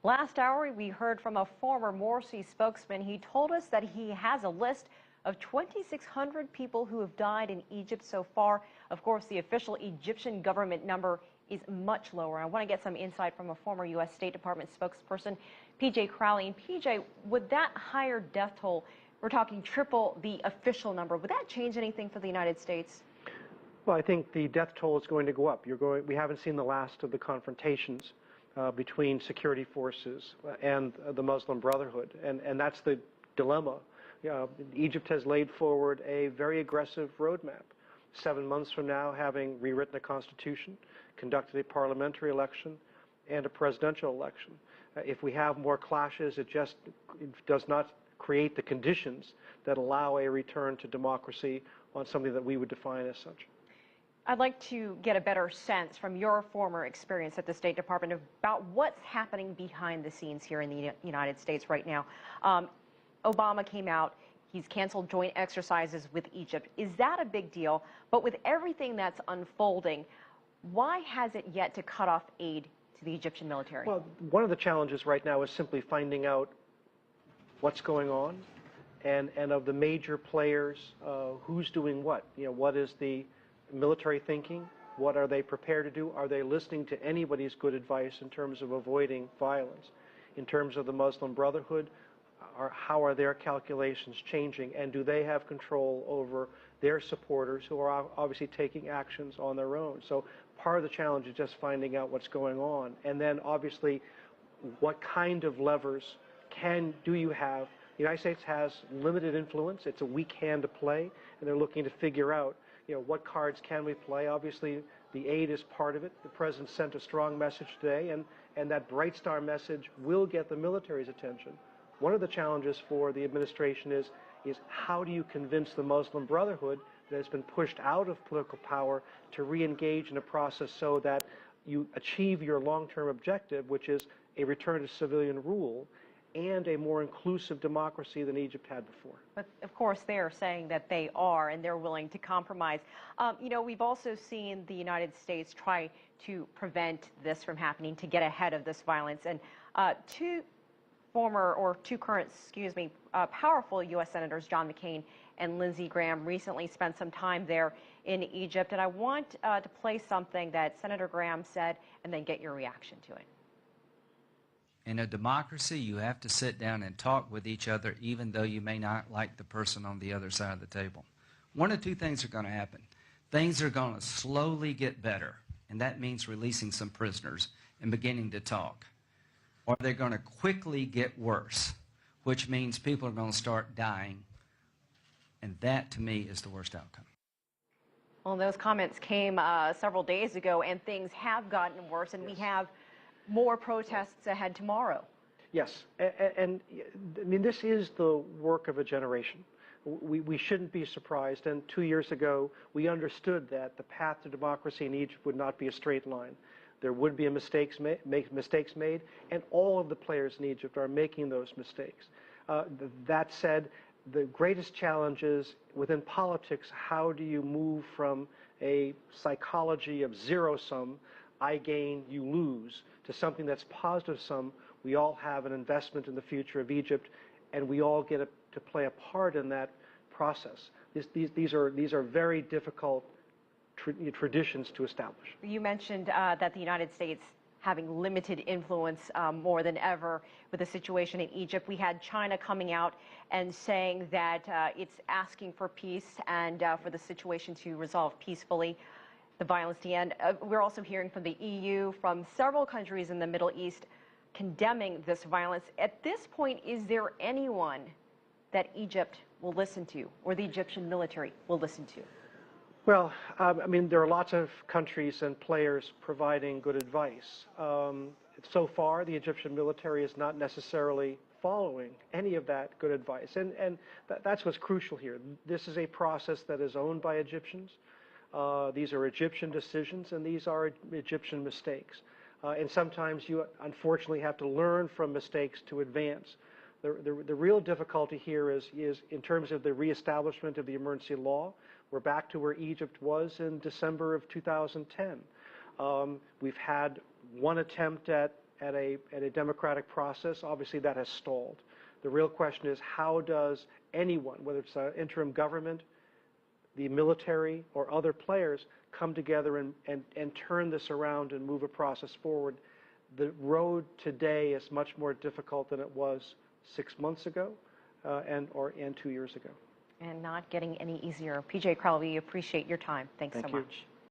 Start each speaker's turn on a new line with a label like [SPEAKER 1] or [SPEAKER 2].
[SPEAKER 1] Last hour, we heard from a former Morsi spokesman. He told us that he has a list of 2,600 people who have died in Egypt so far. Of course, the official Egyptian government number is much lower. I want to get some insight from a former U.S. State Department spokesperson, P.J. Crowley. And P.J., would that higher death toll, we're talking triple the official number, would that change anything for the United States?
[SPEAKER 2] Well, I think the death toll is going to go up. We haven't seen the last of the confrontations between security forces and the Muslim Brotherhood, and that's the dilemma. Egypt has laid forward a very aggressive roadmap. 7 months from now, having rewritten a constitution, conducted a parliamentary election, and a presidential election. If we have more clashes, it does not create the conditions that allow a return to democracy on something that we would define as such.
[SPEAKER 1] I'd like to get a better sense from your former experience at the State Department about what's happening behind the scenes here in the United States right now. Obama came out, he's canceled joint exercises with Egypt. Is that a big deal? But with everything that's unfolding, why has it yet to cut off aid to the Egyptian military?
[SPEAKER 2] Well, one of the challenges right now is simply finding out what's going on and of the major players, who's doing what. What is the military thinking? What are they prepared to do? Are they listening to anybody's good advice in terms of avoiding violence? In terms of the Muslim Brotherhood, how are their calculations changing? And do they have control over their supporters who are obviously taking actions on their own? So part of the challenge is just finding out what's going on. And then obviously, what kind of levers do you have? The United States has limited influence. It's a weak hand to play, and they're looking to figure out what cards can we play. Obviously, the aid is part of it. The president sent a strong message today, and that Bright Star message will get the military's attention. One of the challenges for the administration is how do you convince the Muslim Brotherhood that has been pushed out of political power to re-engage in a process so that you achieve your long-term objective, which is a return to civilian rule and a more inclusive democracy than Egypt had before.
[SPEAKER 1] But of course, they are saying that they are, and they're willing to compromise. We've also seen the United States try to prevent this from happening, to get ahead of this violence. And two current, powerful U.S. Senators, John McCain and Lindsey Graham, recently spent some time there in Egypt. And I want to play something that Senator Graham said and then get your reaction to it.
[SPEAKER 3] In a democracy, you have to sit down and talk with each other, even though you may not like the person on the other side of the table. One of two things are going to happen. Things are going to slowly get better, and that means releasing some prisoners and beginning to talk. Or they're going to quickly get worse, which means people are going to start dying, and that, to me, is the worst outcome.
[SPEAKER 1] Well, those comments came several days ago, and things have gotten worse, and
[SPEAKER 2] yes.
[SPEAKER 1] We have more protests ahead tomorrow.
[SPEAKER 2] Yes, and I mean, this is the work of a generation. We shouldn't be surprised, and 2 years ago, we understood that the path to democracy in Egypt would not be a straight line. There would be mistakes made, and all of the players in Egypt are making those mistakes. That said, the greatest challenge is within politics, how do you move from a psychology of zero-sum, I gain, you lose, to something that's positive-sum. We all have an investment in the future of Egypt, and we all get to play a part in that process. These are very difficult traditions to establish.
[SPEAKER 1] You mentioned that the United States having limited influence more than ever with the situation in Egypt. We had China coming out and saying that it's asking for peace and for the situation to resolve peacefully, the violence to end. We're also hearing from the EU, from several countries in the Middle East, condemning this violence. At this point, is there anyone that Egypt will listen to, or the Egyptian military will listen to?
[SPEAKER 2] Well, I mean, there are lots of countries and players providing good advice. So far, the Egyptian military is not necessarily following any of that good advice, and that's what's crucial here. This is a process that is owned by Egyptians. These are Egyptian decisions, and these are Egyptian mistakes. And sometimes you, unfortunately, have to learn from mistakes to advance. The real difficulty here is in terms of the reestablishment of the emergency law. We're back to where Egypt was in December of 2010. We've had one attempt at at a democratic process. Obviously, that has stalled. The real question is, how does anyone, whether it's an interim government, the military, or other players, come together and turn this around and move a process forward? The road today is much more difficult than it was 6 months ago and 2 years ago.
[SPEAKER 1] And not getting any easier. PJ Crowell, we appreciate your time. Thanks so
[SPEAKER 2] Thank you.
[SPEAKER 1] much.